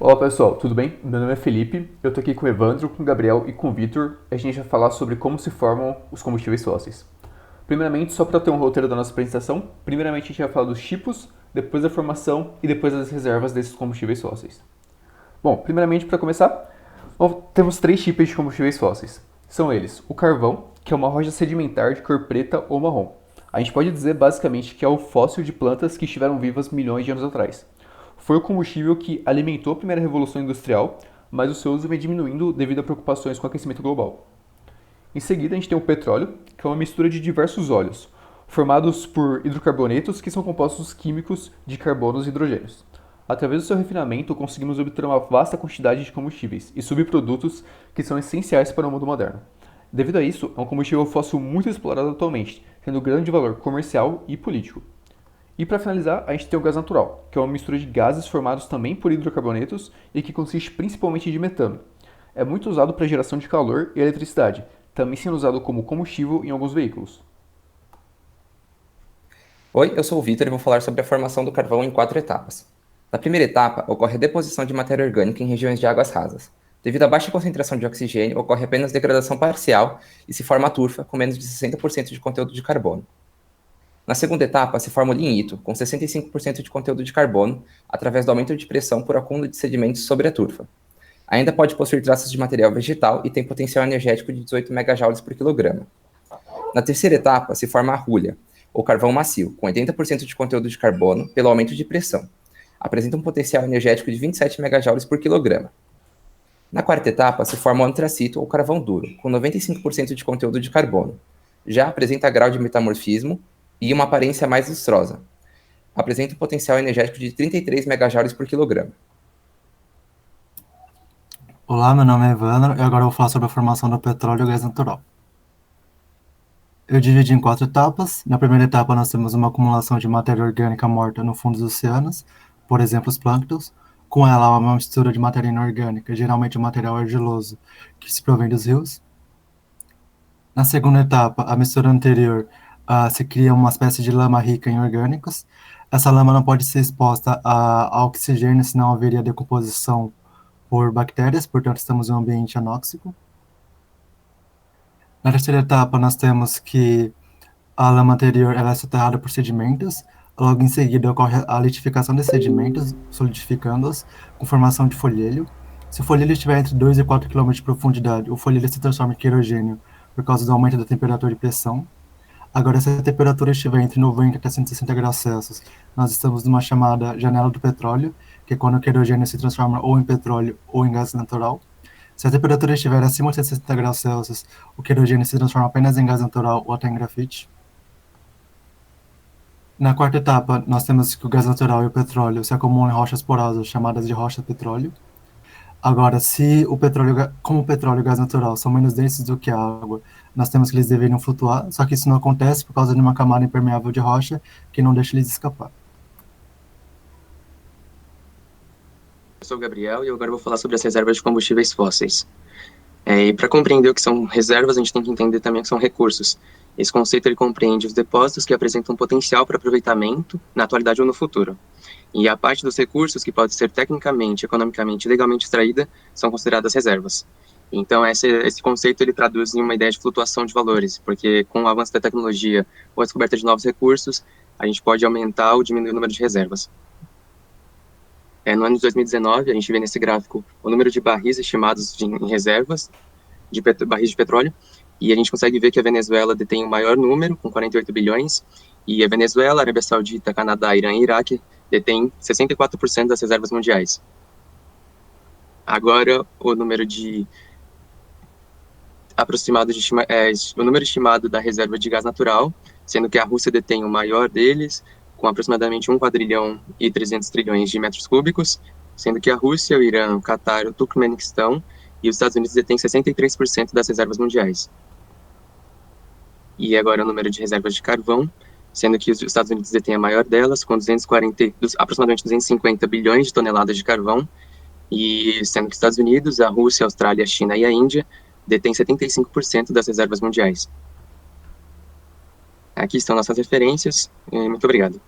Olá pessoal, tudo bem? Meu nome é Felipe, eu tô aqui com o Evandro, com o Gabriel e com o Vitor. A gente vai falar sobre como se formam os combustíveis fósseis. Primeiramente, só para ter um roteiro da nossa apresentação, primeiramente a gente vai falar dos tipos, depois da formação e depois das reservas desses combustíveis fósseis. Bom, primeiramente para começar, temos três tipos de combustíveis fósseis. São eles: o carvão, que é uma rocha sedimentar de cor preta ou marrom. A gente pode dizer basicamente que é o fóssil de plantas que estiveram vivas milhões de anos atrás. Foi o combustível que alimentou a primeira revolução industrial, mas o seu uso vem diminuindo devido a preocupações com o aquecimento global. Em seguida, a gente tem o petróleo, que é uma mistura de diversos óleos, formados por hidrocarbonetos, que são compostos químicos de carbonos e hidrogênios. Através do seu refinamento, conseguimos obter uma vasta quantidade de combustíveis e subprodutos que são essenciais para o mundo moderno. Devido a isso, é um combustível fóssil muito explorado atualmente, tendo grande valor comercial e político. E para finalizar, a gente tem o gás natural, que é uma mistura de gases formados também por hidrocarbonetos e que consiste principalmente de metano. É muito usado para geração de calor e eletricidade, também sendo usado como combustível em alguns veículos. Oi, eu sou o Vitor e vou falar sobre a formação do carvão em 4 etapas. Na primeira etapa, ocorre a deposição de matéria orgânica em regiões de águas rasas. Devido à baixa concentração de oxigênio, ocorre apenas degradação parcial e se forma a turfa, com menos de 60% de conteúdo de carbono. Na segunda etapa, se forma o lignito, com 65% de conteúdo de carbono, através do aumento de pressão por acúmulo de sedimentos sobre a turfa. Ainda pode possuir traços de material vegetal e tem potencial energético de 18 megajoules por quilograma. Na terceira etapa, se forma a rúlea, ou carvão macio, com 80% de conteúdo de carbono pelo aumento de pressão. Apresenta um potencial energético de 27 megajoules por quilograma. Na quarta etapa, se forma o antracito, ou carvão duro, com 95% de conteúdo de carbono. Já apresenta grau de metamorfismo e uma aparência mais lustrosa. Apresenta um potencial energético de 33 megajoules por quilograma. Olá, meu nome é Evandro e agora eu vou falar sobre a formação do petróleo e gás natural. Eu dividi em 4 etapas. Na primeira etapa, nós temos uma acumulação de matéria orgânica morta no fundo dos oceanos, por exemplo, os plânctons. Com ela, há uma mistura de matéria inorgânica, geralmente material argiloso, que se provém dos rios. Na segunda etapa, a mistura anterior, se cria uma espécie de lama rica em orgânicos. Essa lama não pode ser exposta a oxigênio, senão haveria decomposição por bactérias, portanto estamos em um ambiente anóxico. Na terceira etapa, nós temos que a lama anterior ela é soterrada por sedimentos, logo em seguida ocorre a litificação desses sedimentos, solidificando-os, com formação de folhelho. Se o folhelho estiver entre 2 e 4 km de profundidade, o folhelho se transforma em querogênio por causa do aumento da temperatura e pressão. Agora, se a temperatura estiver entre 90 até 160 graus Celsius, nós estamos numa chamada janela do petróleo, que é quando o querogênio se transforma ou em petróleo ou em gás natural. Se a temperatura estiver acima de 60 graus Celsius, o querogênio se transforma apenas em gás natural ou até em grafite. Na quarta etapa, nós temos que o gás natural e o petróleo se acumulam em rochas porosas, chamadas de rocha-petróleo. Agora, se o petróleo, como o petróleo e o gás natural são menos densos do que a água, nós temos que eles deveriam flutuar, só que isso não acontece por causa de uma camada impermeável de rocha que não deixa eles escapar. Eu sou o Gabriel e eu agora vou falar sobre as reservas de combustíveis fósseis. E para compreender o que são reservas, a gente tem que entender também o que são recursos. Esse conceito ele compreende os depósitos que apresentam potencial para aproveitamento na atualidade ou no futuro. E a parte dos recursos que pode ser tecnicamente, economicamente e legalmente extraída são consideradas reservas. Então esse conceito ele traduz em uma ideia de flutuação de valores, porque com o avanço da tecnologia ou a descoberta de novos recursos, a gente pode aumentar ou diminuir o número de reservas. No ano de 2019, a gente vê nesse gráfico o número de barris estimados em reservas, de barris de petróleo, e a gente consegue ver que a Venezuela detém o maior número, com 48 bilhões, e a Venezuela, Arábia Saudita, Canadá, Irã e Iraque detêm 64% das reservas mundiais. Agora, o número o número estimado da reserva de gás natural, sendo que a Rússia detém o maior deles, com aproximadamente 1 quadrilhão e 300 trilhões de metros cúbicos, sendo que a Rússia, o Irã, o Catar, o Turcomenistão e os Estados Unidos detêm 63% das reservas mundiais. E agora o número de reservas de carvão, sendo que os Estados Unidos detêm a maior delas, com aproximadamente 250 bilhões de toneladas de carvão, e sendo que os Estados Unidos, a Rússia, a Austrália, a China e a Índia detêm 75% das reservas mundiais. Aqui estão nossas referências. Muito obrigado.